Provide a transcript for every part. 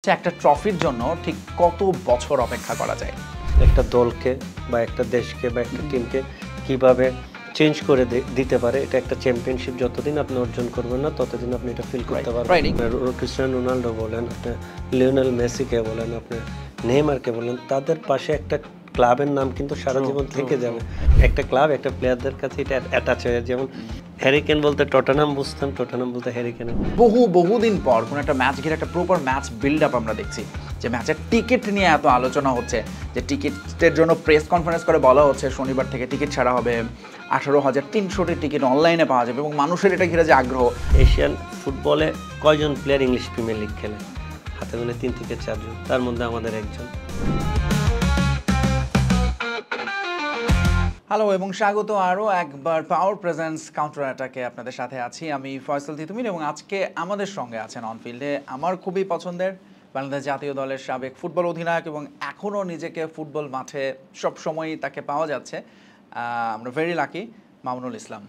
একটা ট্রফির জন্য ঠিক কত বছর অপেক্ষা করা যায়? একটা দলকে বা একটা দেশকে বা একটা টিমকে কিভাবে চেঞ্জ করে দিতে পারে, এটা একটা চ্যাম্পিয়নশিপ যতদিন আপনি অর্জন করবেন না ততদিন আপনি এটা ফিল করতে পারবেন। ক্রিস্টিয়ানো রোনাল্ডো বলেন, আপনি লিওনেল মেসিকে বলেন, আপনি নেইমারকে বলেন, তাদের পাশে একটা ক্লাবের নাম কিন্তু সারা জীবন থেকে যাবে। একটা ক্লাব একটা প্লেয়ারদের কাছে এটা অ্যাটাচ হয়ে, যেমন হ্যারি কেন বলতে টটনহাম বুঝতাম, টটনহাম বলতে হ্যারি কেন। বহুদিন পর কোনো একটা ম্যাচ ঘিরে একটা প্রপার ম্যাচ বিল্ড আপ আমরা দেখছি, যে ম্যাচের টিকিট নিয়ে এত আলোচনা হচ্ছে, যে টিকিটের জন্য প্রেস কনফারেন্স করে বলা হচ্ছে শনিবার থেকে টিকিট ছাড়া হবে, 18,300টি টিকিট অনলাইনে পাওয়া যাবে, এবং মানুষের এটা ঘিরে যে আগ্রহ। এশিয়ান ফুটবলে কয়জন প্লেয়ার ইংলিশ প্রিমিয়ার লিগ খেলে? হাতে গোনা 3 থেকে 4 জন, তার মধ্যে আমাদের একজন। হ্যালো এবং স্বাগত আরও একবার পাওয়ার প্রেজেন্স কাউন্টার অ্যাটাকে। আপনাদের সাথে আছি আমি ফয়সাল তিতুমির, এবং আজকে আমাদের সঙ্গে আছেন অনফিল্ডে আমার খুবই পছন্দের বাংলাদেশ জাতীয় দলের সাবেক ফুটবল অধিনায়ক, এবং এখনও নিজেকে ফুটবল মাঠে সবসময়ই তাকে পাওয়া যাচ্ছে। আমরা ভেরি লাকি, মামুনুল ইসলাম।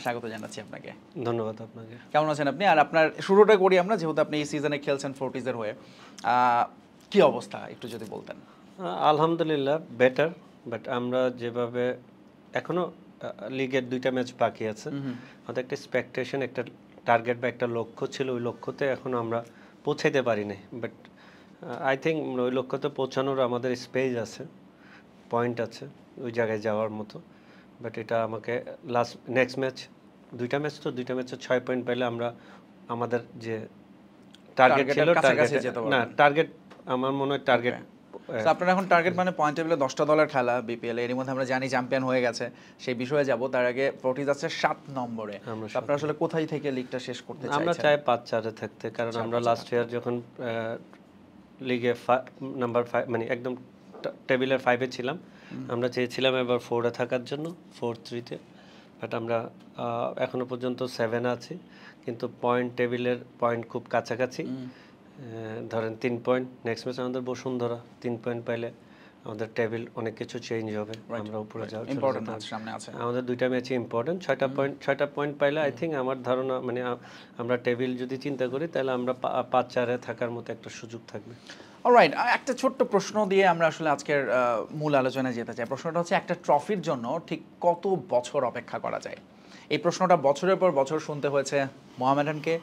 স্বাগত জানাচ্ছি আপনাকে। ধন্যবাদ আপনাকে। কেমন আছেন আপনি? আর আপনার শুরুটা করি আমরা, যেহেতু আপনি এই সিজনে খেলছেন ফোর্টিজের হয়ে, কি অবস্থা একটু যদি বলতেন। আলহামদুলিল্লাহ বেটার, বাট আমরা যেভাবে এখনো লিগের 2টা ম্যাচ বাকি আছে, আমাদের একটা এক্সপেকটেশন, একটা টার্গেট বা একটা লক্ষ্য ছিল, ওই লক্ষ্যতে এখনো আমরা পৌঁছাইতে পারি নাই। বাট আই থিঙ্ক ওই লক্ষ্যতে পৌঁছানোর আমাদের স্পেস আছে, পয়েন্ট আছে ওই জায়গায় যাওয়ার মতো। বাট এটা আমাকে নেক্সট ম্যাচ 2টা ম্যাচ, তো 2টা ম্যাচে 6 পয়েন্ট পাইলে আমরা আমাদের যে টার্গেট ছিল, টার্গেট আমার মনে হয় টার্গেট। আপনার এখন টার্গেট মানে পয়েন্ট টেবিলে 10টা দলের খেলা বিপিএল, এর মধ্যে আমরা জানি চ্যাম্পিয়ন হয়ে গেছে, সেই বিষয়ে যাব। তার আগে ফোর্টিজ আছে 7 নম্বরে। আপনারা আসলে কোথায় থেকে লিগটা শেষ করতে চাইছেন? আমরা চাই 5-4-এ থাকতে, কারণ আমরা লাস্ট ইয়ার যখন লিগে নাম্বার 5 মানে একদম টেবিলের 5-এ ছিলাম, আমরা চেয়েছিলাম এবার 4-এ থাকার জন্য, 4-3-তে। বাট আমরা এখনো পর্যন্ত 7 আছি, কিন্তু টেবিলের পয়েন্ট খুব কাছাকাছি। ধরেন 3 পয়েন্ট, নেক্সট ম্যাচ আমাদের বসুন্ধরা, 3 পয়েন্ট পাইলে আমাদের টেবিল অনেক কিছু চেঞ্জ হবে, আমরা উপরে যাওয়ার সামনে আছে। আমাদের 2টা ম্যাচই ইম্পর্টেন্ট। 6টা পয়েন্ট পাইলে আই থিঙ্ক আমার ধারণা মানে আমরা টেবিল যদি চিন্তা করি তাহলে আমরা 5-4-এ থাকার মতো একটা সুযোগ থাকবে। অলরাইট, একটা ছোট্ট প্রশ্ন দিয়ে আমরা আসলে আজকের মূল আলোচনায় যেতে চাই। প্রশ্নটা হচ্ছে, একটা ট্রফির জন্য ঠিক কত বছর অপেক্ষা করা যায়? এই প্রশ্নটা বছরের পর বছর শুনতে হয়েছে মোহামেডানকে,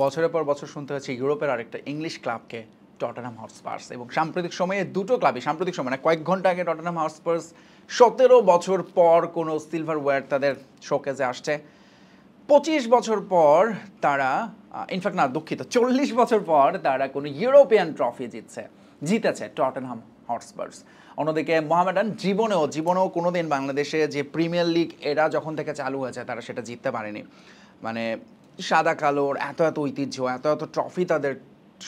বছরের পর বছর শুনতে হয়েছে ইউরোপের আরেকটা ইংলিশ ক্লাবকে, টটেনহাম হটস্পার্স। এবং সাম্প্রতিক সময়ে দুটো ক্লাবই, সাম্প্রতিক সময় না, কয়েক ঘন্টা আগে টটেনহাম হটস্পার্স 17 বছর পর কোনো সিলভারওয়্যার তাদের শোকেজে আসছে। 25 বছর পর তারা, ইনফ্যাক্ট না দুঃখিত, 40 বছর পর তারা কোনো ইউরোপিয়ান ট্রফি জিতেছে টটেনহাম হটস্পার্স। অন্যদিকে মোহামেডান জীবনেও কোনোদিন বাংলাদেশে যে প্রিমিয়ার লিগ এরা যখন থেকে চালু হয়েছে তারা সেটা জিততে পারেনি। মানে সাদা কালোর এত ঐতিহ্য, এত ট্রফি তাদের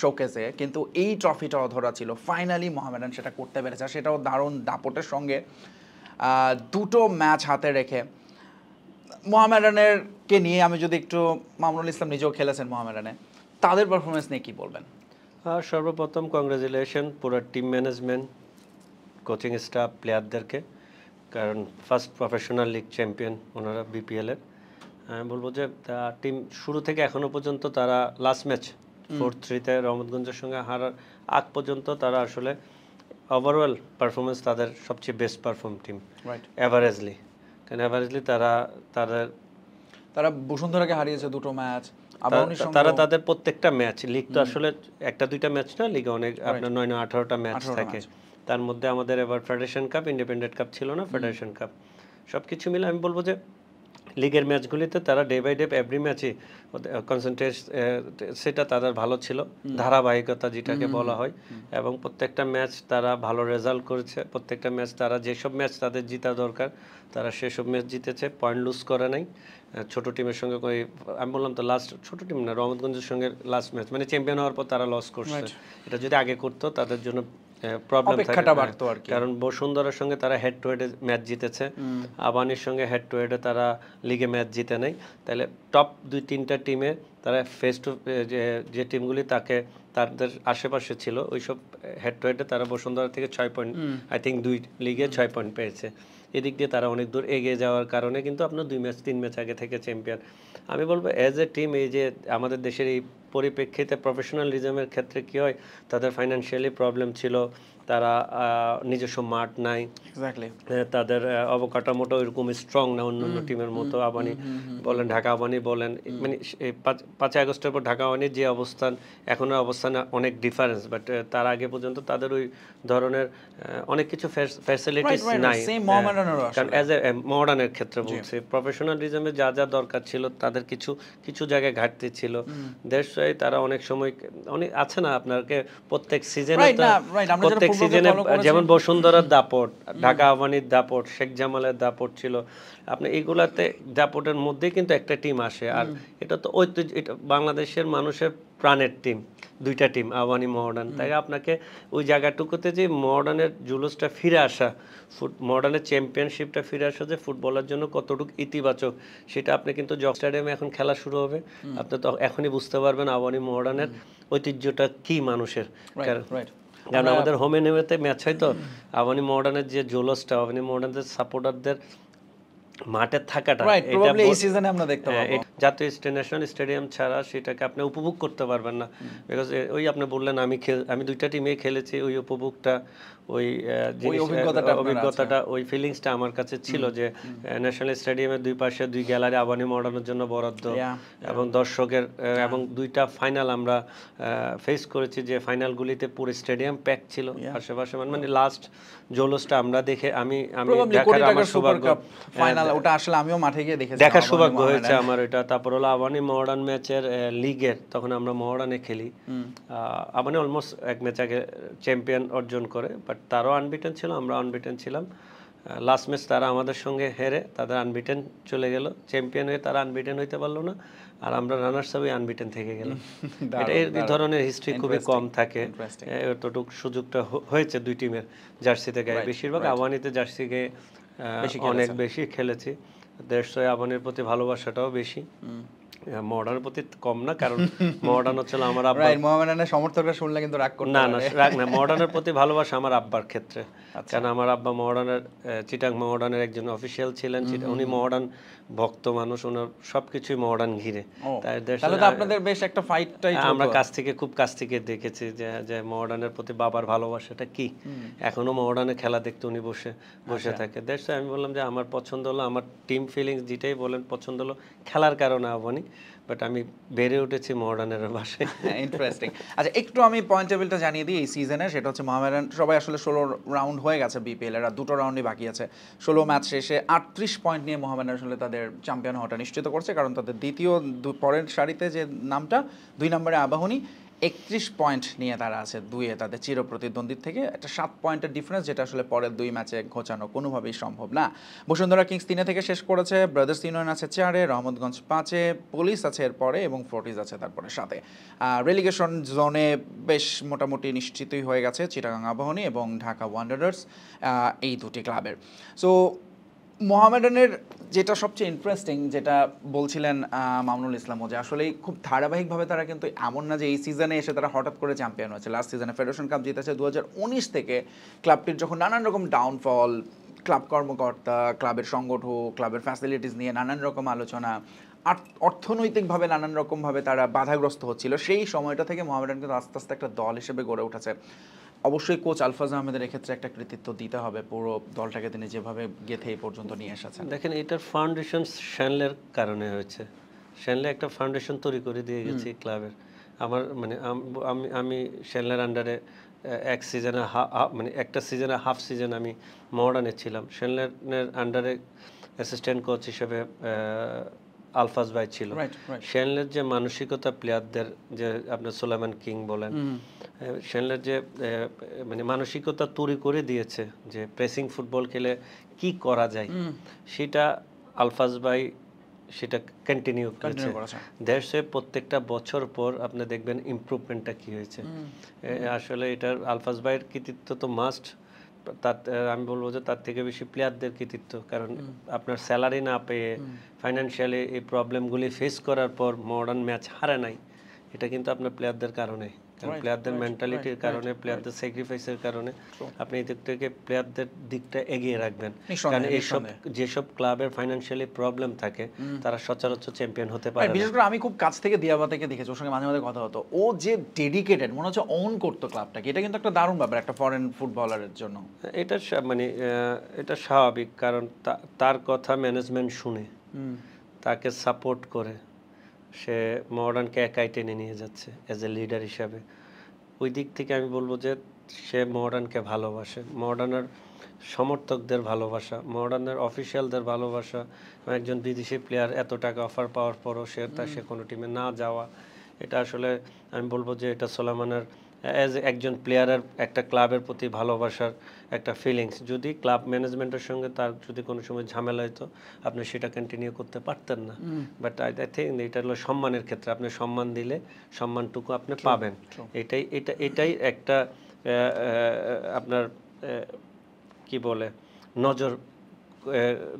শোকেসে, কিন্তু এই ট্রফিটা অধরা ছিল। ফাইনালি মোহামেডান সেটা করতে পেরেছে, সেটাও দারুণ দাপটের সঙ্গে, 2টো ম্যাচ হাতে রেখে। মোহামেডানের কে নিয়ে আমি যদি একটু, মামুনুল ইসলাম নিজেও খেলেছেন মোহামেডানে, তাদের পারফরমেন্স নিয়ে কি বলবেন? সর্বপ্রথম কংগ্রাচুলেশন পুরো টিম ম্যানেজমেন্ট, কোচিং স্টাফ, প্লেয়ারদেরকে, কারণ ফার্স্ট প্রফেশনাল লিগ চ্যাম্পিয়ন ওনারা বিপিএলের। আমি বলবো যে টিম শুরু থেকে এখনো পর্যন্ত তারা লাস্ট ম্যাচ 4-3-তে রহমতগঞ্জের সঙ্গে হারার আগ পর্যন্ত তারা আসলে ওভারঅল পারফরমেন্স তাদের সবচেয়ে বেস্ট পারফর্ম টিম এভারেজলি। কারণ এভারেজলি তারা বসুন্ধরাকে হারিয়েছে 2টো ম্যাচ, তারা তাদের প্রত্যেকটা ম্যাচ, লিগ তো আসলে 1-2টা ম্যাচ না, লিগে অনেক আপনার 9-18টা ম্যাচ থাকে। তার মধ্যে আমাদের এবার ফেডারেশন কাপ, ইন্ডিপেন্ডেন্ট কাপ ছিল না, ফেডারেশন কাপ, সব কিছু মিলে আমি বলবো যে লিগের ম্যাচগুলিতে তারা ডে বাই ডে এভরি ম্যাচে কনসেন্ট্রেট, সেটা তাদের ভালো ছিল, ধারাবাহিকতা যেটাকে বলা হয়, এবং প্রত্যেকটা ম্যাচ তারা ভালো রেজাল্ট করেছে। প্রত্যেকটা ম্যাচ তারা যেসব ম্যাচ তাদের জিতা দরকার তারা সেসব ম্যাচ জিতেছে, পয়েন্ট লুজ করে নাই। ছোট টিমের সঙ্গে আমি বললাম তো লাস্ট ছোট টিম না, রহমতগঞ্জের সঙ্গে লাস্ট ম্যাচ মানে চ্যাম্পিয়ন হওয়ার পর তারা লস করছে। এটা যদি আগে করতো তাদের জন্য প্রবলেম থাকে, কারণ বসুন্ধরার সঙ্গে তারা হেড টু হেডে ম্যাচ জিতেছে, আবানির সঙ্গে হেড টু হেডে তারা লিগে ম্যাচ জিতে নেই। তাহলে টপ 2-3টা টিমে তারা ফেস টু যে টিমগুলি তাদের আশেপাশে ছিল, ওইসব হেড টু হেডে তারা বসুন্ধরা থেকে 6 পয়েন্ট, আই থিঙ্ক 2 লিগে 6 পয়েন্ট পেয়েছে। এদিক দিয়ে তারা অনেক দূর এগিয়ে যাওয়ার কারণে কিন্তু আপনার 2 ম্যাচ 3 ম্যাচ আগে থেকে চ্যাম্পিয়ন। আমি বলবো অ্যাজ এ টিম এই যে আমাদের দেশের এই পরিপ্রেক্ষিতে প্রফেশনালিজমের ক্ষেত্রে কি হয়, তাদের ফাইন্যান্সিয়ালি প্রবলেম ছিল, তারা নিজস্ব মাঠ নাই, এক্স্যাক্টলি তাদের অবকাঠামোটা ওইরকম স্ট্রং না অন্যান্য টিমের মতো। আবানি বলেন, ঢাকা আবানি বলেন, মানে 5 আগস্টের পর ঢাকা আবানির যে অবস্থান, এখনের অবস্থান অনেক ডিফারেন্স, বাট তার আগে পর্যন্ত তাদের ওই ধরনের অনেক কিছু ফ্যাসিলিটিস নাই। কারণ অ্যাজ এ মডার্নের ক্ষেত্রে বলছি, প্রফেশনালিজমে যা যা দরকার ছিল তাদের কিছু কিছু জায়গায় ঘাটতি ছিল। দেশে তারা অনেক সময় অনেক আছে না, আপনাকে প্রত্যেক সিজনে প্রত্যেক সিজনে যেমন বসুন্ধরার দাপট, ঢাকা আবানির দাপট, শেখ জামালের দাপট ছিল, আপনি এইগুলাতে দাপটের মধ্যেই কিন্তু একটা টিম আসে। আর এটা তো ঐতিহ্য, এটা বাংলাদেশের মানুষের প্রাণের টিম, দুইটা টিম আবানি মডার্ন। তাই আপনাকে ওই জায়গাটুকুতে যে মডার্নের জুলুসটা ফিরে আসা, মডার্নের চ্যাম্পিয়নশিপটা ফিরে আসা যে ফুটবলের জন্য কতটুকু ইতিবাচক, সেটা আপনি কিন্তু জগ স্টেডিয়ামে এখন খেলা শুরু হবে, আপনি তো এখনই বুঝতে পারবেন আবানি মডার্নের ঐতিহ্যটা কি মানুষের। কারণ আমাদের হোম এন্ড অ্যাওয়েতে ম্যাচ হয় তো, আবানি মডার্নের যে জোলসটা, আবানি মডার্নের সাপোর্টারদের মাঠে থাকাটা, এটা এই সিজনে আমরা দেখতে পাবো। জাতীয় ন্যাশনাল স্টেডিয়াম ছাড়া সেটাকে আপনি উপভোগ করতে পারবেন না। বিকজ ওই আপনি বললেন আমি দুইটা টিমে খেলেছি, ওই উপভোগটা, ওই অভিজ্ঞতাটা, ওই ফিলিংসটা আমার কাছে ছিল যে ন্যাশনাল স্টেডিয়ামের দুই পাশে 2 গ্যালারি আবানি মডার্নের জন্য বরাদ্দ, এবং দর্শকের, এবং 2টা ফাইনাল আমরা ফেস করেছি, যে ফাইনালগুলিতে পুরো স্টেডিয়াম প্যাক ছিল আশেপাশে, মানে লাস্ট জোলসটা আমরা দেখে আমি দেখার আমার সৌভাগ্য, ফাইনাল ওটা আসলে আমিও মাঠে গিয়ে দেখেছি, দেখার সৌভাগ্য হয়েছে আমার এটা। তারপর হলো আবানি মডার্ন ম্যাচের লিগের, তখন আমরা মডার্নে খেলি, আবানি অলমোস্ট এক ম্যাচ আগে চ্যাম্পিয়ন অর্জন করে, বাট তারও আনবিটেন ছিল, আমরা আনবিটেন ছিলাম। লাস্ট ম্যাচ তারা আমাদের সঙ্গে হেরে তাদের আনবিটেন চলে গেল, চ্যাম্পিয়ন হয়ে তারা আনবিটেন হইতে পারলো না, আর আমরা রানার্স আপ আনবিটেন থেকে গেলাম। এটা এই ধরনের হিস্ট্রি খুবই কম থাকে, এতটুকু সুযোগটা হয়েছে দুই টিমের জার্সিতে গায়ে, বেশিরভাগ আবানিতে জার্সি গায়ে অনেক বেশি খেলেছি। দেশে আবানির প্রতি ভালোবাসাটাও বেশি, মডার্নের প্রতি কম না, কারণ মডার্ন হচ্ছে আমার আব্বা, মোহামেডানের সমর্থকরা শুনলে কিন্তু রাগ করবে, না রাগ না, মডার্নের প্রতি ভালোবাসা আমার আব্বার ক্ষেত্রে, কারণ আমার আব্বা মডার্নের, চিটাং মডার্নের একজন অফিসিয়াল ছিলেন, উনি মডার্ন ভক্ত মানুষ, ওনার সবকিছুই মডার্ন ঘিরে। তাহলে তো আপনাদের বেশ একটা ফাইটটাই আমরা খুব কাছ থেকে দেখেছি যে মডার্নের প্রতি বাবার ভালোবাসাটা কি, এখনো মডার্নে খেলা দেখতে উনি বসে থাকে। দেশে আমি বললাম যে আমার পছন্দ হলো, আমার টিম ফিলিংস যেটাই বলেন পছন্দ হলো, খেলার কারণে আবানি, বাট আমি বেড়ে উঠেছি মডার্নের বাসায়। ইন্টারেস্টিং। আচ্ছা, একটু আমি পয়েন্ট টেবিলটা জানিয়ে দিই এই সিজনে, সেটা হচ্ছে মোহামেডান সবাই আসলে 16 রাউন্ড হয়ে গেছে বিপিএল এর, আর 2টো রাউন্ডই বাকি আছে। 16 ম্যাচ শেষে 38 পয়েন্ট নিয়ে মোহামেডান আসলে তাদের চ্যাম্পিয়ন হওয়াটা নিশ্চিত করছে, কারণ তাদের দ্বিতীয় পরের সারিতে যে নামটা 2 নম্বরে আবাহনী, 31 পয়েন্ট নিয়ে তারা আছে 2-এ তাদের চিরপ্রতিদ্বন্দ্বীর থেকে, একটা 7 পয়েন্টের ডিফারেন্স, যেটা আসলে পরের 2 ম্যাচে ঘোচানো কোনোভাবেই সম্ভব না। বসুন্ধরা কিংস 3 থেকে শেষ করেছে, ব্রাদার্স ইউনিয়ন আছে 4-এ, রহমতগঞ্জ 5-এ, পুলিশ আছে এরপরে, এবং ফোর্টিজ আছে তারপরে 7-এ। রেলিগেশন জোনে বেশ মোটামুটি নিশ্চিতই হয়ে গেছে চিটাগাং আবাহনী এবং ঢাকা ওয়ান্ডারার্স, এই দুটি ক্লাবের। সো মোহামেডানের যেটা সবচেয়ে ইন্টারেস্টিং, যেটা বলছিলেন মামুনুল ইসলামও, যে আসলে খুব ধারাবাহিকভাবে তারা কিন্তু এমন না যে এই সিজনে এসে তারা হঠাৎ করে চ্যাম্পিয়ন হয়েছে। লাস্ট সিজনে ফেডারেশন কাপ জিতেছে 2019 থেকে, ক্লাবটির যখন নানান রকম ডাউনফল, ক্লাব কর্মকর্তা, ক্লাবের সংগঠক, ক্লাবের ফ্যাসিলিটিস নিয়ে নানান রকম আলোচনা, অর্থনৈতিকভাবে নানান রকমভাবে তারা বাধাগ্রস্ত হচ্ছিল, সেই সময়টা থেকে মোহামেডান কিন্তু আস্তে আস্তে একটা দল হিসেবে গড়ে উঠেছে। অবশ্যই কোচ আলফাজ আহমেদের এক্ষেত্রে একটা কৃতিত্ব দিতে হবে, পুরো দলটাকে তিনি যেভাবে গেথে এই পর্যন্ত নিয়ে এসেছেন। দেখেন, এটার ফাউন্ডেশন শ্যানলের কারণে হয়েছে। শ্যানলে একটা ফাউন্ডেশন তৈরি করে দিয়ে গেছে ক্লাবের। আমার মানে আমি শ্যানলের আন্ডারে এক সিজনে মানে একটা সিজনে হাফ সিজন আমি মডার্নে ছিলাম। শ্যানলের আন্ডারে অ্যাসিস্ট্যান্ট কোচ হিসেবে আলফাজ ভাই ছিল। শ্যানলের যে মানসিকতা প্লেয়ারদের, যে আপনার সুলাইমান কিং বলেন, শ্যানলের যে মানে মানসিকতা তৈরি করে দিয়েছে যে প্রেসিং ফুটবল খেলে কি করা যায়, সেটা আলফাজ ভাই সেটা কন্টিনিউ করেছে। দেশে প্রত্যেকটা বছর পর আপনি দেখবেন ইমপ্রুভমেন্টটা কি হয়েছে। আসলে এটার আলফাজ ভাইয়ের কৃতিত্ব তো মাস্ট, তার আমি বলবো যে তার থেকে বেশি প্লেয়ারদের কৃতিত্ব, কারণ আপনার স্যালারি না পেয়ে ফাইন্যান্সিয়ালি এই প্রবলেমগুলি ফেস করার পর মডার্ন ম্যাচ হারে নাই, এটা কিন্তু আপনার প্লেয়ারদের কারণে। কারণ প্লেয়ারদের মেন্টালিটির কারণে, প্লেয়ারদের স্যাক্রিফাইসের কারণে আপনি এই দিক থেকে প্লেয়ারদের দিকটা এগিয়ে রাখবেন। কারণ এইসব যেসব ক্লাবের ফাইন্যান্সিয়ালি প্রবলেম থাকে তারা সচরাচর চ্যাম্পিয়ন হতে পারে না। বিশেষ করে আমি খুব কাছ থেকে দিয়াবাতেকে দেখেছি, ওর সঙ্গে মাঝে মাঝে কথা হতো, ও যে ডেডিকেটেড, মনে হচ্ছে ওন করতো ক্লাবটাকে। এটা কিন্তু একটা দারুণ ব্যাপার একটা ফরেন ফুটবলারের জন্য। এটা মানে এটা স্বাভাবিক, কারণ তার কথা ম্যানেজমেন্ট শুনে তাকে সাপোর্ট করে সে মডার্নকে একাই টেনে নিয়ে যাচ্ছে অ্যাজ এ লিডার হিসাবে। ওই দিক থেকে আমি বলবো যে সে মডার্নকে ভালোবাসে, মডার্নের সমর্থকদের ভালোবাসা, মডার্নের অফিসিয়ালদের ভালোবাসা, একজন বিদেশি প্লেয়ার এত টাকা অফার পাওয়ার পরও সে কোনো টিমে না যাওয়া, এটা আসলে আমি বলবো যে এটা সোলাইমানের অ্যাজ একজন প্লেয়ারের একটা ক্লাবের প্রতি ভালোবাসার একটা ফিলিংস। যদি ক্লাব ম্যানেজমেন্টের সঙ্গে তার যদি কোনো সময় ঝামেলা হতো আপনি সেটা কন্টিনিউ করতে পারতেন না। বাট আই থিঙ্ক এটা হলো সম্মানের ক্ষেত্রে, আপনি সম্মান দিলে সম্মানটুকু আপনি পাবেন। এটাই একটা আপনার কি বলে নজর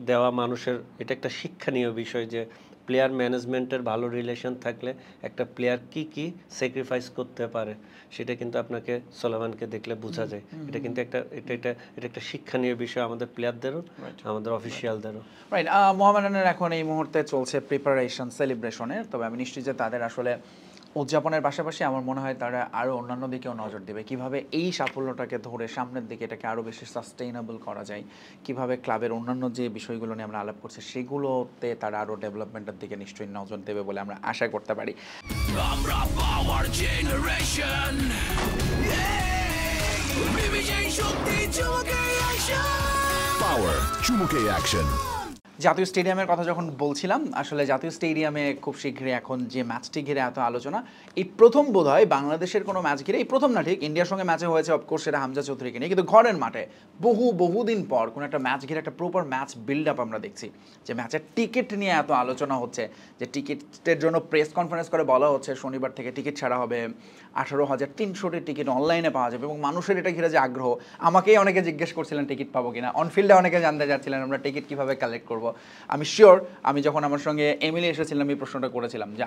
দেওয়া মানুষের, এটা একটা শিক্ষণীয় বিষয় যে প্লেয়ার ম্যানেজমেন্টের ভালো রিলেশন থাকলে একটা প্লেয়ার কি স্যাক্রিফাইস করতে পারে সেটা কিন্তু আপনাকে সোলাইমানকে দেখলে বোঝা যায়। এটা কিন্তু এটা একটা শিক্ষণীয় বিষয় আমাদের প্লেয়ারদেরও, আমাদের অফিসিয়ালদেরও। রাইট। মোহামেডানের এখন এই মুহূর্তে চলছে প্রিপারেশন সেলিব্রেশনের, তবে আমি নিশ্চিত যে তাদের আসলে উদযাপনের পাশাপাশি আমার মনে হয় তারা আরও অন্যান্য দিকেও নজর দেবে, কিভাবে এই সাফল্যটাকে ধরে সামনের দিকে এটাকে আরও বেশি সাস্টেইনেবল করা যায়, কিভাবে ক্লাবের অন্যান্য যে বিষয়গুলো নিয়ে আমরা আলাপ করছি সেগুলোতে তারা আরও ডেভেলপমেন্টের দিকে নিশ্চয়ই নজর দেবে বলে আমরা আশা করতে পারি। আমরা পাওয়ার জেনারেশন, পাওয়ার চুমুকে অ্যাকশন। জাতীয় স্টেডিয়ামের কথা যখন বলছিলাম, আসলে জাতীয় স্টেডিয়ামে খুব শীঘ্রই এখন যে ম্যাচটি ঘিরে এত আলোচনা, এই প্রথম বোধহয় বাংলাদেশের কোনো ম্যাচ ঘিরে, এই প্রথম না ঠিক, ইন্ডিয়ার সঙ্গে ম্যাচে হয়েছে অফকোর্স সেটা হামজা চৌধুরীকে নিয়ে, কিন্তু ঘরের মাঠে বহুদিন পর কোনো একটা ম্যাচ ঘিরে একটা প্রপার ম্যাচ বিল্ড আপ আমরা দেখছি, যে ম্যাচের টিকিট নিয়ে এত আলোচনা হচ্ছে, যে টিকিটের জন্য প্রেস কনফারেন্স করে বলা হচ্ছে শনিবার থেকে টিকিট ছাড়া হবে, 18,300টি টিকিট অনলাইনে পাওয়া যাবে, এবং মানুষের এটা ঘিরে যে আগ্রহ, আমাকেই অনেকে জিজ্ঞেস করছিলেন টিকিট পাবো কিনা, অনফিল্ডে অনেকে জানতে চাচ্ছিলেন আমরা টিকিট কীভাবে কালেক্ট করবো। আমি শিওর আমি যখন আমার সঙ্গে এমিলি এসেছিলাম এই প্রশ্নটা করেছিলাম যে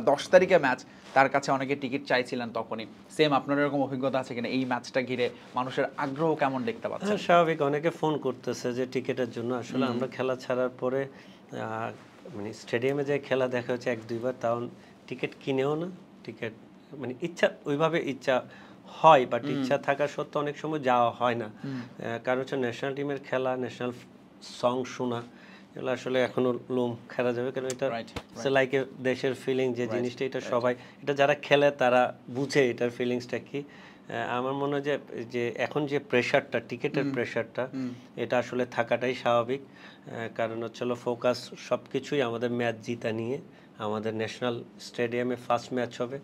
10 তারিখে ম্যাচ, তার কাছে অনেকে টিকিট চাইছিলেন তখনই। সেম আপনার এরকম অভিজ্ঞতা আছে কিনা, এই ম্যাচটা ঘিরে মানুষের আগ্রহ কেমন দেখতে পাচ্ছেন? স্বাভাবিক, অনেকে ফোন করতেছে যে টিকিটের জন্য। আসলে আমরা খেলা ছাড়ার পরে মানে স্টেডিয়ামে যে খেলা দেখা হচ্ছে 1-2 বার, তাও টিকিট কিনেও না, টিকিট মানে ওইভাবে ইচ্ছা হয়, বাট ইচ্ছা থাকা সত্ত্বেও অনেক সময় যাওয়া হয় না। কারণ হচ্ছে ন্যাশনাল টিমের খেলা, ন্যাশনাল সং শোনা, এগুলো আসলে এখনো লোম খেলা যাবে, কারণ এটা লাইক দেশের ফিলিং যে জিনিসটা, এটা সবাই, এটা যারা খেলে তারা বুঝে এটার ফিলিংসটা কি। আমার মনে হয় যে এখন যে প্রেশারটা, টিকিটের প্রেশারটা, এটা আসলে থাকাটাই স্বাভাবিক। কারণ হচ্ছে ফোকাস সব কিছুই আমাদের ম্যাচ জিতা নিয়ে। আমাদের ন্যাশনাল স্টেডিয়ামে ফার্স্ট ম্যাচ হবে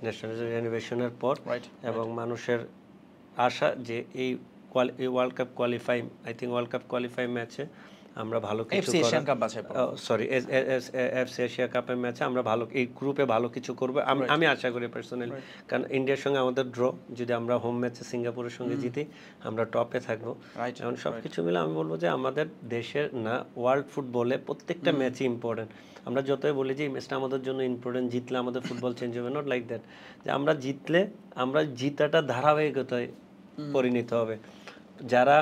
ন্যাশনাল রেনোভেশনের পর, এবং মানুষের আশা যে এই world cup qualify, I think world cup qualify ম্যাচে আমরা ভালো কিছু এফসি এশিয়া কাপের ম্যাচে আমরা ভালো, এই গ্রুপে ভালো কিছু করব আমি আশা করি পার্সোনালি। কারণ ইন্ডিয়ার সঙ্গে আমাদের ড্র, যদি আমরা হোম ম্যাচে সিঙ্গাপুরের সঙ্গে জিতি আমরা টপে থাকবো। এখন সব কিছু মিলে আমি বলবো যে আমাদের দেশের না, ওয়ার্ল্ড ফুটবলে প্রত্যেকটা ম্যাচই ইম্পর্টেন্ট। আমরা যতই বলি যে এই ম্যাচটা আমাদের জন্য ইম্পর্টেন্ট, জিতলে আমাদের ফুটবল চেঞ্জ হবে, নট লাইক দ্যাট। যে আমরা জিতলে আমরা জিতাটা ধারাবাহিকতায় পরিণত হবে। যারা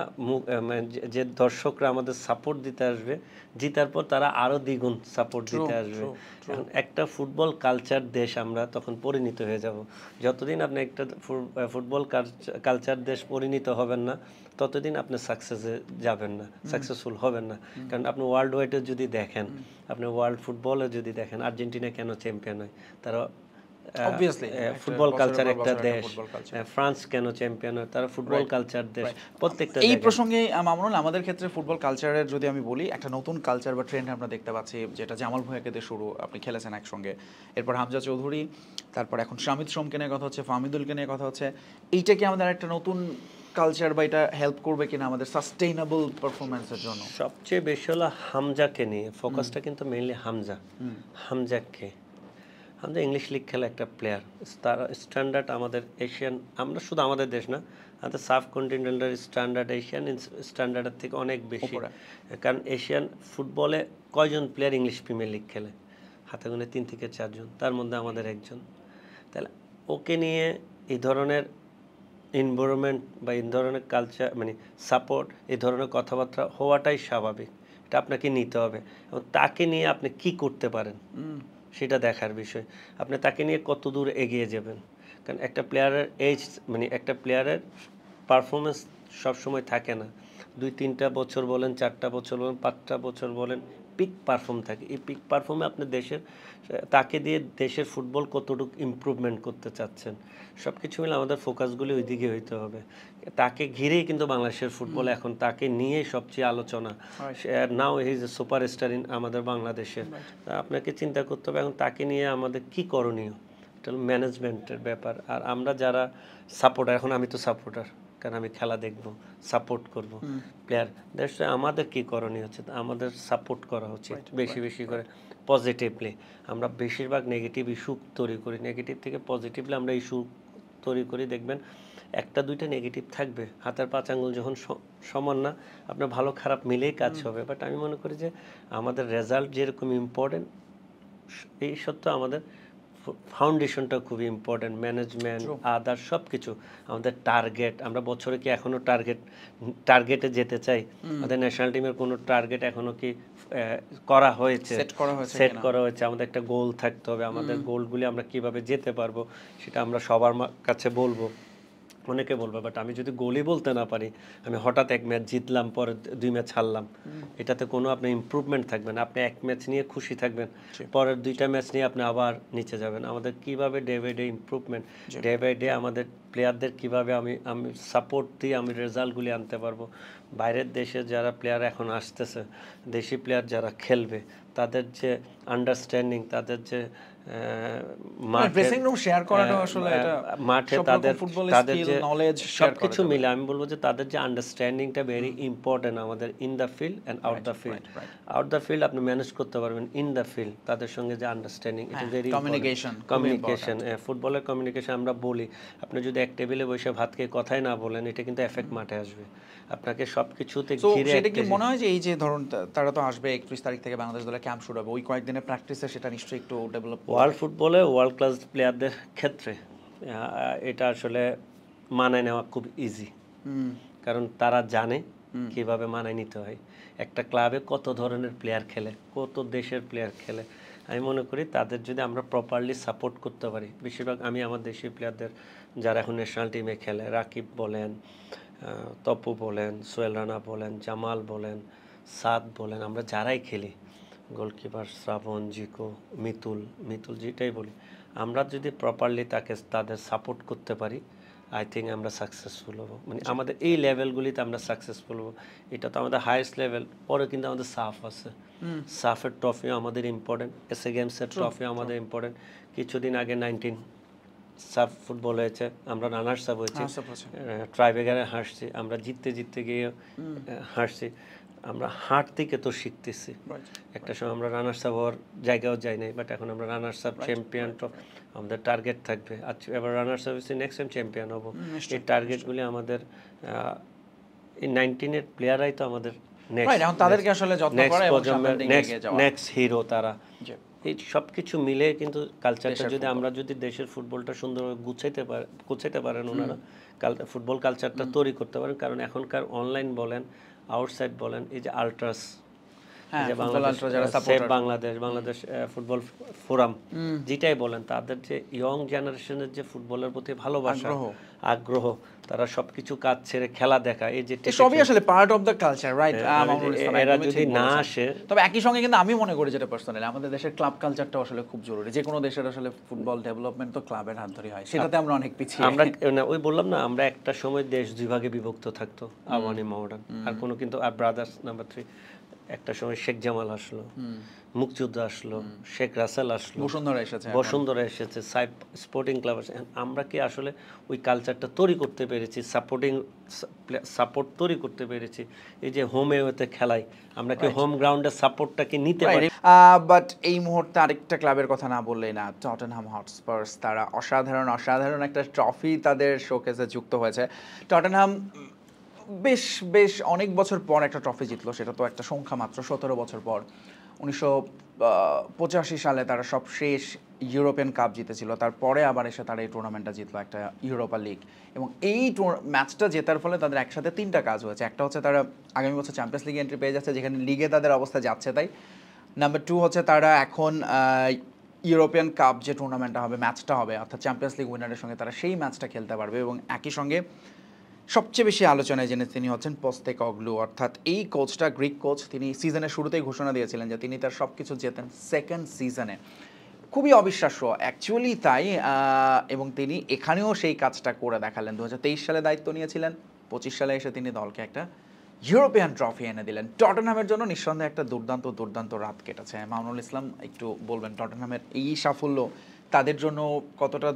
যে দর্শকরা আমাদের সাপোর্ট দিতে আসবে, জিতার পর তারা আরো দ্বিগুণ সাপোর্ট দিতে আসবে। একটা ফুটবল কালচার দেশ আমরা তখন পরিণত হয়ে যাব। যতদিন আপনি একটা ফুটবল কালচার দেশ পরিণত হবেন না, ততদিন আপনি সাকসেসে যাবেন না, সাকসেসফুল হবেন না। কারণ আপনি ওয়ার্ল্ড ওয়াইডে যদি দেখেন, আপনি ওয়ার্ল্ড ফুটবলে যদি দেখেন, আর্জেন্টিনা কেন চ্যাম্পিয়ন হয়? তারা ফুটবল কালচার একটা দেশ। ফ্রান্স কেন চ্যাম্পিয়ন হয়? তারা ফুটবল কালচার দেশ। প্রত্যেকটা এই প্রসঙ্গে মামুনুল, আমাদের ক্ষেত্রে ফুটবল কালচারের যদি আমি বলি, একটা নতুন কালচার বা ট্রেন্ড আমরা দেখতে পাচ্ছি, যেটা জামাল ভুঁইয়াকে দিয়ে শুরু, আপনি খেলেছেন একসঙ্গে, এরপর হামজা চৌধুরী, তারপর এখন শামিদ সোমকে নিয়ে কথা হচ্ছে, ফাহমিদুলকে নিয়ে কথা হচ্ছে। এইটা কি আমাদের একটা নতুন কালচার, বা এটা হেল্প করবে কিনা আমাদের সাস্টেইনেবল পারফরম্যান্সের জন্য? সবচেয়ে বেশি হলো হামজাকে নিয়ে ফোকাসটা, কিন্তু মেইনলি হামজাকে আমাদের ইংলিশ লিগ খেলা একটা প্লেয়ার, তার স্ট্যান্ডার্ড আমাদের এশিয়ান, আমরা শুধু আমাদের দেশ না, আমাদের সাব কন্টিনেন্টাল স্ট্যান্ডার্ড এশিয়ান স্ট্যান্ডার্ডের থেকে অনেক বেশি। কারণ এশিয়ান ফুটবলে কয়জন প্লেয়ার ইংলিশ প্রিমিয়ার লিগ খেলে? হাতে গোনে 3 থেকে 4 জন, তার মধ্যে আমাদের একজন। তাহলে ওকে নিয়ে এই ধরনের এনভায়রনমেন্ট বা এই ধরনের কালচার মানে সাপোর্ট এই ধরনের কথাবার্তা হওয়াটাই স্বাভাবিক, এটা আপনাকে নিতে হবে। এবং তাকে নিয়ে আপনি কি করতে পারেন সেটা দেখার বিষয়, আপনি তাকে নিয়ে কত দূর এগিয়ে যাবেন। কারণ একটা প্লেয়ারের এজ মানে একটা প্লেয়ারের পারফরমেন্স সবসময় থাকে না, 2-3টা বছর বলেন, 4টা বছর বলেন, 5টা বছর বলেন, পিক পারফর্ম থাকে। এই পিক পারফর্মে আপনি দেশের তাকে দিয়ে দেশের ফুটবল কতটুকু ইমপ্রুভমেন্ট করতে চাচ্ছেন, সব কিছু মিলে আমাদের ফোকাসগুলি ওই দিকে হইতে হবে। তাকে ঘিরেই কিন্তু বাংলাদেশের ফুটবল এখন, তাকে নিয়েই সবচেয়ে আলোচনা। Now he is a superstar in আমাদের বাংলাদেশের। আপনাকে চিন্তা করতে হবে এখন তাকে নিয়ে আমাদের কি করণীয়, এটা হলো ম্যানেজমেন্টের ব্যাপার। আর আমরা যারা সাপোর্টার, এখন আমি তো সাপোর্টার, কারণ আমি খেলা দেখব, সাপোর্ট করব প্লেয়ার, দেশে আমাদের কি করণীয় হচ্ছে, আমাদের সাপোর্ট করা উচিত বেশি বেশি করে পজিটিভলি। আমরা বেশিরভাগ নেগেটিভ ইস্যু তৈরি করি, নেগেটিভ থেকে পজিটিভলি আমরা ইস্যু তৈরি করি, দেখবেন 1টা 2টা নেগেটিভ থাকবে, হাতের 5 আঙ্গুল যখন সমান না, আপনার ভালো খারাপ মিলেই কাজ হবে। বাট আমি মনে করি যে আমাদের রেজাল্ট যেরকম ইম্পর্টেন্ট, এই সত্ত্বেও আমাদের ফাউন্ডেশনটা খুবই ইম্পর্টেন্ট, ম্যানেজমেন্ট আদার সব কিছু, আমাদের টার্গেট, আমরা বছরে কি এখনো টার্গেটে যেতে চাই, আমাদের ন্যাশনাল টিমের কোনো টার্গেট এখনো কি করা হয়েছে, সেট করা হয়েছে, আমাদের একটা গোল থাকতে হবে, আমাদের গোলগুলি আমরা কিভাবে যেতে পারবো সেটা আমরা সবার কাছে বলবো, অনেকে বলবে। বাট আমি যদি গোলই বলতে না পারি, আমি হঠাৎ 1 ম্যাচ জিতলাম, পরে 2 ম্যাচ হারলাম, এটাতে কোনো আপনার ইমপ্রুভমেন্ট থাকবে না। আপনি 1 ম্যাচ নিয়ে খুশি থাকবেন, পরের 2টা ম্যাচ নিয়ে আপনি আবার নিচে যাবেন। আমাদের কিভাবে day by day improvement, day by day আমাদের প্লেয়ারদের কিভাবে আমি সাপোর্ট দিয়ে আমি রেজাল্টগুলি আনতে পারবো। বাইরের দেশে যারা প্লেয়ার এখন আসতেছে, দেশি প্লেয়ার যারা খেলবে, তাদের যে আন্ডারস্ট্যান্ডিং, তাদের যে ড্রেসিং রুম শেয়ার করাটা আসলে এটা মাঠে তাদের যে নলেজ সবকিছু মিলে, আমি বলবো যে তাদের যে আন্ডারস্ট্যান্ডিংটা ভেরি ইম্পর্টেন্ট আমাদের, in the field and out the field. Out the field আপনি ম্যানেজ করতে পারবেন, ইন দ্য ফিল্ড তাদের সঙ্গে যে আন্ডারস্ট্যান্ডিং, এটা ভেরি কমিউনিকেশন, ফুটবলের কমিউনিকেশন। আমরা বলি, আপনি যদি এক টেবিলে বসে ভাত খেয়ে কথাই না বলেন, এটা কিন্তু এফেক্ট মাঠে আসবে, আপনাকে সবকিছুতে ঘিরে। সেটা কি মনে হয় যে এই যে ধরুন তারা তো আসবে 31 তারিখ থেকে বাংলাদেশ দলে ক্যাম্প শুরু হবে, ওই কয়েকদিনের প্র্যাকটিসে সেটা নিশ্চয়ই একটু ডেভেলপ, ওয়ার্ল্ড ফুটবলে ওয়ার্ল্ড ক্লাস প্লেয়ারদের ক্ষেত্রে এটা আসলে মানায় নেওয়া খুব ইজি, কারণ তারা জানে কিভাবে মানায় নিতে হয়। একটা ক্লাবে কত ধরনের প্লেয়ার খেলে, কত দেশের প্লেয়ার খেলে, আমি মনে করি তাদের যদি আমরা প্রপারলি সাপোর্ট করতে পারি, বেশিরভাগ আমি আমার দেশি প্লেয়ারদের যারা এখন ন্যাশনাল টিমে খেলে, রাকিব বলেন, তপু বলেন, সোহেল রানা বলেন, জামাল বলেন, সাদ বলেন, আমরা যারাই খেলি, গোলকিপার শ্রাবণ, জিকো, মিতুল যেটাই বলি, আমরা যদি প্রপারলি তাদের সাপোর্ট করতে পারি, আই থিঙ্ক আমরা সাকসেসফুল হব। মানে আমাদের এই লেভেলগুলিতে আমরা সাকসেসফুল হব। এটা তো আমাদের হাইয়েস্ট লেভেল। পরে কিন্তু আমাদের সাফ আছে, সাফের ট্রফিও আমাদের ইম্পর্টেন্ট, এসএ গেমসের ট্রফিও আমাদের ইম্পর্টেন্ট। কিছুদিন আগে 19 সাফ ফুটবল হয়েছে, আমরা রানার্স আপ হয়েছি, ট্রাইবেগারে হারছি, আমরা জিততে গিয়ে হারছি। আমরা হার থেকে তো শিখতেছি, একটা সময় আমরা রানার্স আপ হওয়ার জায়গাও যাই নাই, বাট এখন আমরা রানার্স আপ, চ্যাম্পিয়ন, আমাদের টার্গেট থাকবে। আচ্ছা, এবার রানার্স আপ হয়েছি, নেক্সট টাইম চ্যাম্পিয়ন হবো। এই টার্গেটগুলি আমাদের এই 19-এর প্লেয়াররাই তো আমাদের নেক্সট হিরো তারা। এই সব কিছু মিলে কিন্তু কালচারটা যদি আমরা যদি দেশের ফুটবলটা সুন্দরভাবে গুছাইতে পারেন ওনারা, ফুটবল কালচারটা তৈরি করতে পারেন। কারণ এখনকার অনলাইন বলেন, আউটসাইড বলেন, এই যে আল্ট্রাস, বাংলাদেশ ফুটবল ফোরাম যেটাই বলেন, তাদের যে ইয়ং জেনারেশনের যে ফুটবলের প্রতি ভালোবাসা, আগ্রহ, তারা সবকিছু কাজ ছেড়ে খেলা দেখা, এই যে সবই আসলে part of the culture, right? এরা যদি না আসে, তবে একই সঙ্গে কিন্তু আমি মনে করি, যেটা পার্সোনালি, আমাদের দেশের ক্লাব কালচারটা আসলে খুব জরুরি। যে কোনো দেশের আসলে ফুটবল ডেভেলপমেন্ট তো ক্লাবের হাত ধরে হয়, সেটাতে আমরা অনেক পিছিয়ে। আমরা ওই বললাম না, আমরা একটা সময় দেশ 2 ভাগে বিভক্ত থাকতো, আওয়ানি মডার্ন, আর কোনো কিন্তু আর ব্রাদার্স নাম্বার 3, একটা সময় শেখ জামাল আসলো, মুক্তিযোদ্ধা আসলো, শেখ রাসেল আসলো, বসুন্ধরা এসেছে, সাইপ স্পোর্টিং ক্লাব আছে। আমরা কি আসলে ওই কালচারটা তৈরি করতে পেরেছি, সাপোর্ট তৈরি করতে পেরেছি? এই যে হোমে হতে খেলাই, আমরা কি হোম গ্রাউন্ডের সাপোর্টটাকে নিতে পারি? বাট এই মুহূর্তে আরেকটা ক্লাবের কথা না বললেই না, টটেনহাম হটস্পার্স। তারা অসাধারণ একটা ট্রফি তাদের শোকেসে যুক্ত হয়েছে। টটেনহাম বেশ অনেক বছর পর একটা ট্রফি জিতলো, সেটা তো একটা সংখ্যা মাত্র, 17 বছর পর। 1985 সালে তারা সব শেষ ইউরোপিয়ান কাপ জিতেছিল, তারপরে আবার এসে তারা এই টুর্নামেন্টটা জিতলো, একটা ইউরোপা লিগ। এবং এই ম্যাচটা জেতার ফলে তাদের একসাথে 3টা কাজ হয়েছে। একটা হচ্ছে তারা আগামী বছর চ্যাম্পিয়ন্স লিগে এন্ট্রি পেয়ে যাচ্ছে, যেখানে লিগে তাদের অবস্থা যাচ্ছে তাই। নাম্বার 2 হচ্ছে তারা এখন ইউরোপিয়ান কাপ যে টুর্নামেন্টটা হবে, ম্যাচটা হবে, অর্থাৎ চ্যাম্পিয়ন্স লিগ উইনারের সঙ্গে তারা সেই ম্যাচটা খেলতে পারবে। এবং একই সঙ্গে সবচেয়ে বেশি আলোচনায় জেনে তিনি হচ্ছেন পোস্তেকগ্লু, অর্থাৎ এই কোচটা গ্রিক কোচ। তিনি সিজনের শুরুতেই ঘোষণা দিয়েছিলেন যে তিনি তার সব কিছু জেতেন সেকেন্ড সিজনে। খুবই অবিশ্বাস্য অ্যাকচুয়ালি তাই। এবং তিনি এখানেও সেই কাজটা করে দেখালেন। 2023 সালে দায়িত্ব নিয়েছিলেন, 25 সালে এসে তিনি দলকে একটা ইউরোপিয়ান ট্রফি এনে দিলেন। টটেনহামের জন্য নিঃসন্দেহে একটা দুর্দান্ত রাত কেটেছে। মামুনুল ইসলাম একটু বলবেন টটেনহামের এই সাফল্য তাদের জন্য কতটা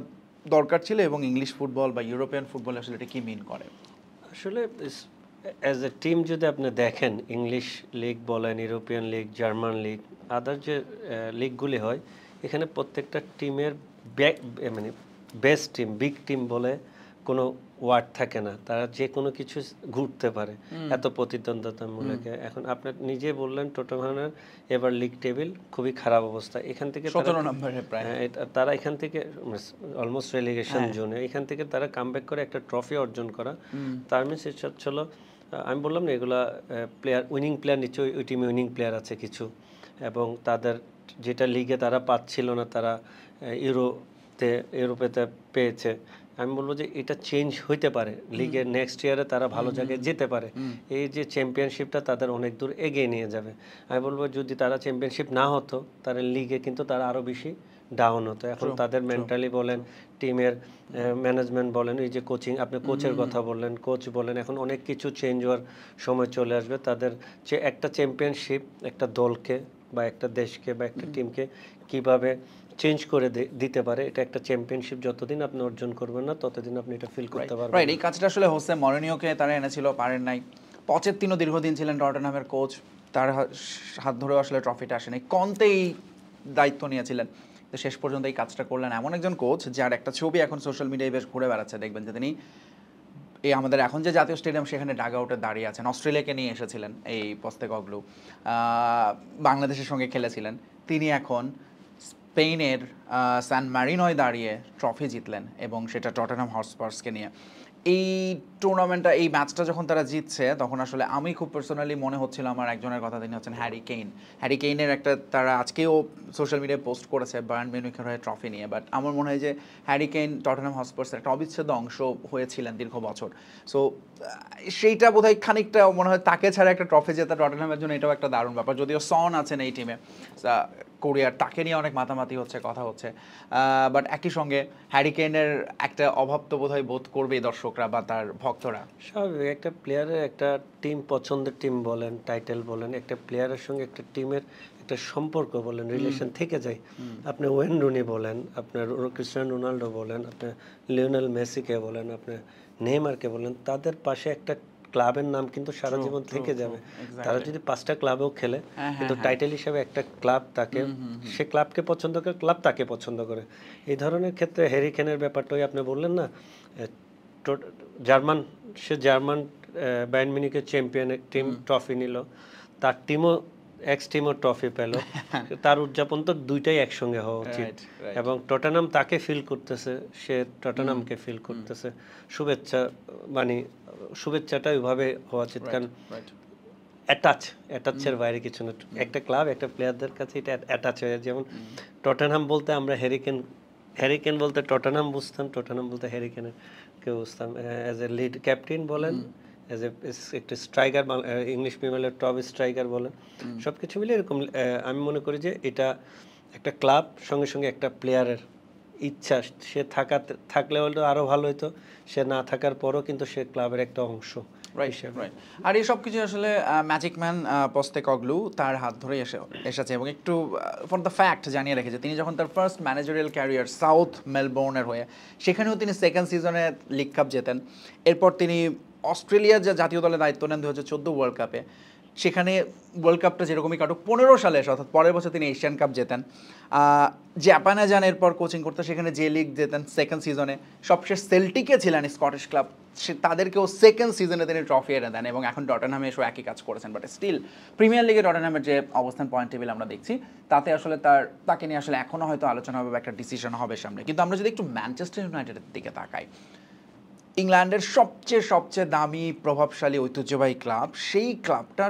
দরকার ছিল, এবং ইংলিশ ফুটবল বা ইউরোপিয়ান ফুটবল আসলে এটা কি মিন করে? আসলে অ্যাজ এ টিম যদি আপনি দেখেন, ইংলিশ লিগ বলেন, ইউরোপিয়ান লিগ, জার্মান লিগ, আদার যে লিগগুলি হয়, এখানে প্রত্যেকটা টিমের মানে বেস্ট টিম, বিগ টিম বলে কোনো ওয়ার্ড থাকে না। তারা যে কোনো কিছু ঘুরতে পারে, এত প্রতিদ্বন্দ্বিতামূলক। এখন আপনি নিজে বললেন টটেনহামের এবার লিগ টেবিল খুবই খারাপ অবস্থা। এখান থেকে 17 নম্বরে প্রায় তারা এখান থেকে অলমোস্ট রেলিগেশন জোনে, এখান থেকে তারা কামব্যাক করে একটা ট্রফি অর্জন করা। তার মিনস ছিল, আমি বললাম না এগুলা প্লেয়ার, উইনিং প্লেয়ার নিশ্চয়ই ওই টিমে উইনিং প্লেয়ার আছে কিছু, এবং তাদের যেটা লিগে তারা পাচ্ছিল না তারা ইউরোপেতে পেয়েছে। আমি বলবো যে এটা চেঞ্জ হইতে পারে, লিগের নেক্সট ইয়ারে তারা ভালো জায়গায় যেতে পারে। এই যে চ্যাম্পিয়নশিপটা তাদের অনেক দূর এগিয়ে নিয়ে যাবে। আমি বলবো যদি তারা চ্যাম্পিয়নশিপ না হতো, তাহলে লিগে কিন্তু তারা আরও বেশি ডাউন হতো। এখন তাদের মেন্টালি বলেন, টিমের ম্যানেজমেন্ট বলেন, এই যে কোচিং, আপনি কোচের কথা বললেন, কোচ বলেন, এখন অনেক কিছু চেঞ্জ হওয়ার সময় চলে আসবে। তাদের যে একটা চ্যাম্পিয়নশিপ একটা দলকে বা একটা দেশকে বা একটা টিমকে কিভাবে চেঞ্জ করে দিতে পারে, এটা একটা চ্যাম্পিয়নশিপ যতদিন আপনি অর্জন করবেন না ততদিন আপনি এটা ফিল করতে পারবেন। রাইট, এই কাজটা আসলে হোসে মরিনিওকে তারা এনেছিল, পারেন নাই। পচেত্তিনো দীর্ঘদিন ছিলেন টটেনহামের কোচ, তার হাত ধরেও আসলে ট্রফিটা আসেনি। কন্তেই দায়িত্ব নিয়েছিলেন, তো শেষ পর্যন্ত এই কাজটা করলেন এমন একজন কোচ যার একটা ছবি এখন সোশ্যাল মিডিয়ায় বেশ ঘুরে বেড়াচ্ছে। দেখবেন যে তিনি এই আমাদের এখন যে জাতীয় স্টেডিয়াম সেখানে ডাগ আউটে দাঁড়িয়ে আছেন। অস্ট্রেলিয়াকে নিয়ে এসেছিলেন এই পোস্তেকগ্লু, বাংলাদেশের সঙ্গে খেলেছিলেন। তিনি এখন স্পেনের সান মারিনোয় দাঁড়িয়ে ট্রফি জিতলেন, এবং সেটা টটেনহাম হটস্পার্সকে নিয়ে। এই টুর্নামেন্টটা, এই ম্যাচটা যখন তারা জিতছে, তখন আসলে আমি খুব পার্সোনালি মনে হচ্ছিল আমার একজনের কথা, তিনি হচ্ছেন হ্যারি কেইন। হ্যারি কেইনের একটা তারা আজকেও সোশ্যাল মিডিয়ায় পোস্ট করেছে বায়ার্ন মিউনিখের হয়ে ট্রফি নিয়ে। বাট আমার মনে হয় যে হ্যারি কেইন টটেনহাম হটস্পার্সের একটা অবিচ্ছেদ্য অংশ হয়েছিলেন দীর্ঘ বছর। সো সেইটা বোধহয় খানিকটা মনে হয় তাকে ছাড়া একটা ট্রফি জেতা টটেনহামের জন্য এটাও একটা দারুণ ব্যাপার। যদিও সন আছেন এই টিমে, কোরিয়ার, তাকে নিয়ে অনেক মাতামাতি হচ্ছে, কথা হচ্ছে। বাট একই সঙ্গে হ্যারি কেইনের একটা অভাব তো বোধহয় বোধ করবেই দর্শকরা বা তার ভক্তরা। স্বাভাবিক, একটা প্লেয়ারের, একটা টিম, পছন্দের টিম বলেন, টাইটেল বলেন, একটা প্লেয়ারের সঙ্গে একটা টিমের একটা সম্পর্ক বলেন, রিলেশন থেকে যায়। আপনি ওয়েন রুনি বলেন, আপনার ক্রিস্টিয়ানো রোনাল্ডো বলেন, আপনি লিওনেল মেসিকে বলেন, আপনি নেইমারকে বলেন, তাদের পাশে একটা ক্লাবের নাম কিন্তু সারা জীবন থেকে যাবে। তারা যদি 5টা ক্লাবেও খেলে, কিন্তু টাইটেল হিসাবে একটা ক্লাব তাকে, সে ক্লাবকে পছন্দ করে, ক্লাব তাকে পছন্দ করে। এই ধরনের ক্ষেত্রে হ্যারি কেইনের ব্যাপারটাই আপনি বললেন না, জার্মান বায়ার্ন মিউনিখের চ্যাম্পিয়ন টিম ট্রফি নিল, তার টিমও এক্স টিমও ট্রফি পেল। তার উদযাপন তো দুইটাই একসঙ্গে হওয়া উচিত। এবং টটেনহাম তাকে ফিল করতেছে, সে টটেনহামকে ফিল করতেছে। শুভেচ্ছা, মানে শুভেচ্ছাটা ওইভাবে হওয়া উচিত, কারণ অ্যাটাচের বাইরে কিছু না। একটা ক্লাব, একটা প্লেয়ারদের কাছে এটা অ্যাটাচ হয়ে, যেমন টটেনহাম বলতে আমরা হ্যারিকেন বলতে টটেনহাম বুঝতাম, টটেনহাম বলতে হ্যারিকেনকে বুঝতাম। অ্যাজ এ লিড ক্যাপ্টেন বলেন, অ্যাজ এ একটা striker, English premier top striker বলেন, সব কিছু মিলে এরকম আমি মনে করি যে এটা একটা ক্লাব সঙ্গে সঙ্গে একটা প্লেয়ারের ইচ্ছা, সে থাকলে হয়তো আরও ভালো হতো, সে না থাকার পরও কিন্তু সে ক্লাবের একটা অংশ। রাইট। আর এই সব কিছু আসলে ম্যাজিক ম্যান পোস্তেকগ্লু তার হাত ধরেই এসেছে। এবং একটু ফর দ্য ফ্যাক্ট জানিয়ে রেখেছে, তিনি যখন তার ফার্স্ট ম্যানেজারিয়াল ক্যারিয়ার সাউথ মেলবোর্নের হয়ে, সেখানেও তিনি সেকেন্ড সিজনে লিগ কাপ জেতেন। এরপর তিনি অস্ট্রেলিয়ার যে জাতীয় দলে দায়িত্ব নেন 2014 ওয়ার্ল্ড কাপে, সেখানে ওয়ার্ল্ড কাপটা যেরকমই কাটুক 15 সালে এসে অর্থাৎ পরের বছর তিনি এশিয়ান কাপ জেতেন, জাপানে যান এরপর কোচিং করতে, সেখানে যে লিগ জেতেন সেকেন্ড সিজনে, সবশেষ সেল্টিকে ছিলেন স্কটিশ ক্লাব, তাদেরকেও সেকেন্ড সিজনে তিনি ট্রফি এনে দেন এবং এখন টটেনহামে এসেও একই কাজ করেছেন। বাট স্টিল প্রিমিয়ার লিগে টটেনহামের যে অবস্থান পয়েন্ট টেবিল আমরা দেখছি তাতে আসলে তাকে নিয়ে আসলে এখনও হয়তো আলোচনা হবে বা একটা ডিসিশন হবে সামনে। কিন্তু আমরা যদি একটু ম্যানচেস্টার ইউনাইটেডের দিকে তাকাই, ইংল্যান্ডের সবচেয়ে দামি প্রভাবশালী ঐতিহ্যবাহী ক্লাব, সেই ক্লাবটা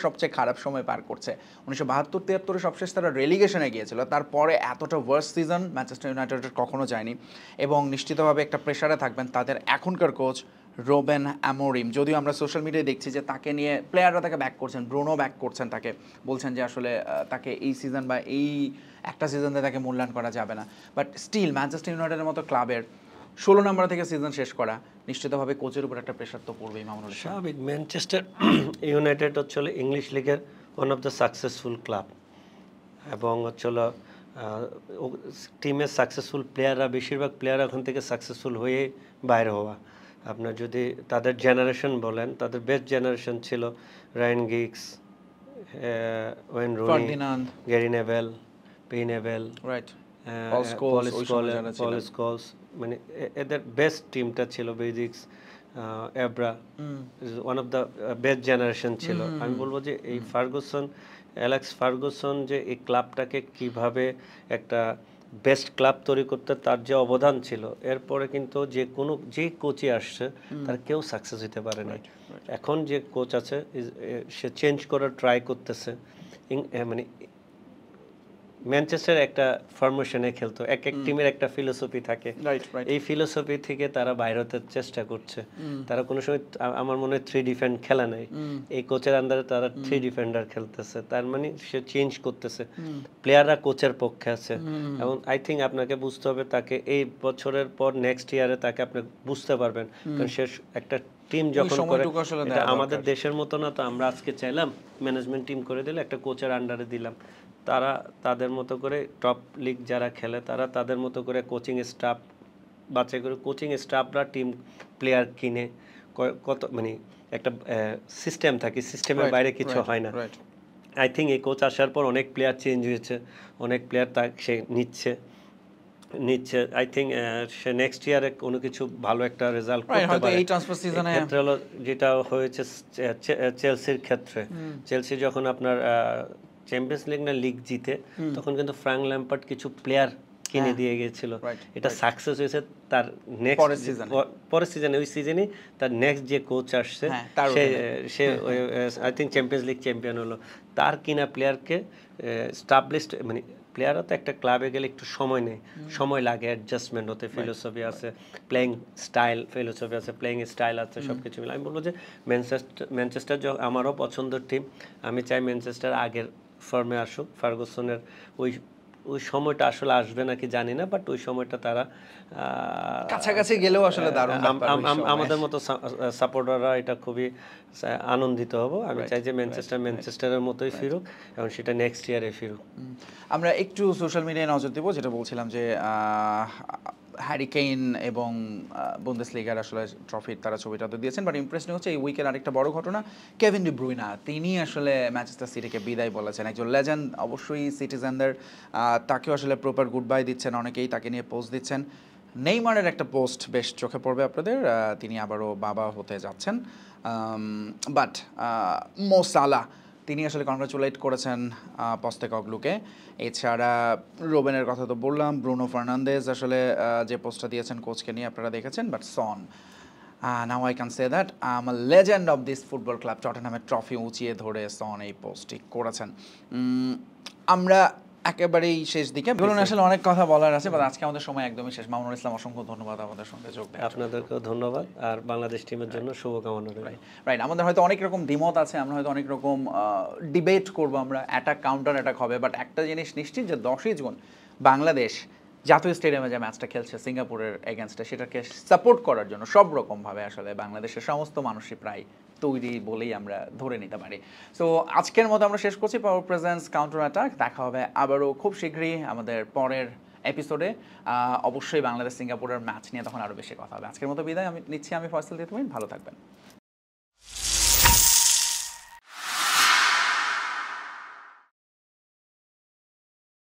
সবচেয়ে খারাপ সময় পার করছে। 1972-73 সবশেষ তারা রেলিগেশনে গিয়েছিল, তারপরে এতটা ওয়ার্স সিজন ম্যানচেস্টার ইউনাইটেডের কখনো যায়নি এবং নিশ্চিতভাবে একটা প্রেশারে থাকবেন তাদের এখনকার কোচ রোবেন অ্যামোরিম। যদিও আমরা সোশ্যাল মিডিয়ায় দেখছি যে তাকে নিয়ে প্লেয়াররা তাকে ব্যাক করছেন, ব্রুনো ব্যাক করছেন তাকে, বলছেন যে আসলে তাকে এই সিজন বা এই একটা সিজনে তাকে মূল্যায়ন করা যাবে না। বাট স্টিল ম্যানচেস্টার ইউনাইটেডের মতো ক্লাবের 16 নম্বর থেকে সিজন শেষ করা নিশ্চিতভাবে কোচের উপর একটা প্রেশার তো পড়বেই মামুনুল ইসলাম। স্বাভাবিক। ম্যানচেস্টার ইউনাইটেড হচ্ছে ইংলিশ লিগের one of the successful club এবং হচ্ছে টিমের সাকসেসফুল প্লেয়াররা, বেশিরভাগ প্লেয়ার এখন থেকে সাকসেসফুল হয়ে বাইরে হওয়া। আপনার যদি তাদের জেনারেশন বলেন, তাদের বেস্ট জেনারেশন ছিল Ryan Giggs, Wayne Rooney, Gary Neville, P Neville, right, Paul Scholes, মানে এদের বেস্ট টিমটা ছিল। বেজিক্স, Evra, one of the best generation ছিল। আমি বলবো যে এই অ্যালেক্স ফার্গুসন যে এই ক্লাবটাকে কিভাবে একটা বেস্ট ক্লাব তৈরি করতে তার যে অবদান ছিল, এরপরে কিন্তু যে কোচই আসছে তার কেউ সাকসেস হতে পারে না। এখন যে কোচ আছে সে চেঞ্জ করার ট্রাই করতেছে। মানে ম্যানচেস্টার একটা ফরমেশনে খেলতো, এক টিমের একটা ফিলোসফি থাকে, এই ফিলোসফি থেকে তারা বাইরে হতে চেষ্টা করছে। তারা কোনো সময় আমার মনে হয় 3 ডিফেন্ড খেলা নাই, এই কোচের আন্ডারে তারা 3 ডিফেন্ডার খেলতেছে। তার মানে সে চেঞ্জ করতেছে, প্লেয়াররা কোচের পক্ষে আছে। এবং আই থিঙ্ক আপনাকে বুঝতে হবে তাকে এই বছরের পর নেক্সট ইয়ারে তাকে আপনি বুঝতে পারবেন, কারণ সে একটা টিম যখন করে, এটা আমাদের দেশের মতো না তো আমরা আজকে চাইলাম ম্যানেজমেন্ট টিম করে দিলে একটা কোচের আন্ডারে দিলাম, তারা তাদের মতো করে টপ লিগ যারা খেলে তারা তাদের মতো করে কোচিং স্টাফ বাছাই করে, কোচিং স্টাফরা টিম প্লেয়ার কিনে কত মানে একটা সিস্টেম থাকে, সিস্টেমের বাইরে কিছু হয় না। আই থিঙ্ক এই কোচ আসার পর অনেক প্লেয়ার চেঞ্জ হয়েছে, অনেক প্লেয়ার সে নিচ্ছে। আই থিঙ্ক সে নেক্সট ইয়ারে কোনো কিছু ভালো একটা রেজাল্ট করতে পারে। এই ট্রান্সফার সিজনে ক্ষেত্রে হলো যেটা হয়েছে চেলসির ক্ষেত্রে, চেলসি যখন আপনার চ্যাম্পিয়ন্স লিগ না লিগ জিতে, তখন কিন্তু ফ্র্যাঙ্ক ল্যাম্পার্ড কিছু প্লেয়ার কিনে দিয়ে গিয়েছিল। এটা সাকসেস হয়েছে তার পরের সিজনে, ওই সিজনে তার নেক্সট যে কোচ আসছে সে I think champions league champion হলো। তার কিনা প্লেয়ারকে স্টাবলিশড, মানে প্লেয়াররা তো একটা ক্লাবে গেলে একটু সময় নেই, সময় লাগে অ্যাডজাস্টমেন্ট হতে, ফিলোসফি আছে, প্লেইং স্টাইল ফিলোসফি আছে, প্লেইং স্টাইল আছে, সব কিছু মিলে আমি বলবো যে ম্যানচেস্টার আমারও পছন্দের টিম। আমি চাই ম্যানচেস্টার আগের ফর্মে আসুক। ফার্গুসনের ওই সময়টা আসলে আসবে নাকি জানি না, বাট ওই সময়টা তারা কাছাকাছি গেলেও আসলে দারুণ। আমাদের মতো সাপোর্টাররা এটা খুবই আনন্দিত হব। আমি চাই যে ম্যানচেস্টারের মতোই ফিরুক এবং সেটা নেক্সট ইয়ারে ফিরুক। আমরা একটু সোশ্যাল মিডিয়ায় নজর দেবো, যেটা বলছিলাম যে হ্যারি কেইন এবং বুন্দেসলিগার আসলে ট্রফির তারা ছবিটা তো দিয়েছেন, বাট ইমপ্রেসিং হচ্ছে এই উইকের আরেকটা বড় ঘটনা, কেভিন ডি ব্রুইনা তিনি আসলে ম্যানচেস্টার সিটিকে বিদায় বলেছেন। একজন লেজেন্ড অবশ্যই সিটিজেনদের, তাকেও আসলে প্রপার গুড বাই দিচ্ছেন, অনেকেই তাকে নিয়ে পোস্ট দিচ্ছেন। নেইমারের একটা পোস্ট বেশ চোখে পড়বে আপনাদের, তিনি আবারও বাবা হতে যাচ্ছেন। বাট মো সালাহ তিনি আসলে কংগ্রাচুলেট করেছেন পস্তেকগ্লুকে। এছাড়া রোবেনের কথা তো বললাম, ব্রুনো ফার্নান্দেজ আসলে যে পোস্টটা দিয়েছেন কোচকে নিয়ে আপনারা দেখেছেন। But Son, now I can say that I am a legend of this football club, টটেনহামের ট্রফি উঁচিয়ে ধরে সন এই পোস্টটি করেছেন। আমরা একেবারেই শেষ দিকে, বলুন আসলে অনেক কথা বলার আছে, বাট আজকে আমাদের সময় একদমই শেষ। মামুনুল ইসলাম, অসংখ্য ধন্যবাদ আমাদের সঙ্গে যোগ দেওয়ার। আপনাদেরকেও ধন্যবাদ, আর বাংলাদেশ টিমের জন্য শুভকামনা রইল। রাইট, আমাদের হয়তো অনেক রকম দ্বিমত আছে, আমরা হয়তো অনেক রকম ডিবেট করবো, আমরা অ্যাটাক কাউন্টার অ্যাটাক হবে, বাট একটা জিনিস নিশ্চিত যে 10ই জুন বাংলাদেশ জাতীয় স্টেডিয়ামে যে ম্যাচটা খেলছে সিঙ্গাপুরের এগেনস্টে, সেটাকে সাপোর্ট করার জন্য সব রকমভাবে আসলে বাংলাদেশের সমস্ত মানুষই প্রায় তৈরি বলেই আমরা ধরে নিতে পারি। সো আজকের মতো আমরা শেষ করছি পাওয়ার প্রেজেন্স কাউন্টার অ্যাটাক। দেখা হবে আবারও খুব শীঘ্রই আমাদের পরের এপিসোডে। অবশ্যই বাংলাদেশ সিঙ্গাপুরের ম্যাচ নিয়ে তখন আরও বেশি কথা হবে। আজকের মতো বিদায় আমি নিচ্ছি, আমি ফয়সাল দিয়ে, তুমি ভালো থাকবেন।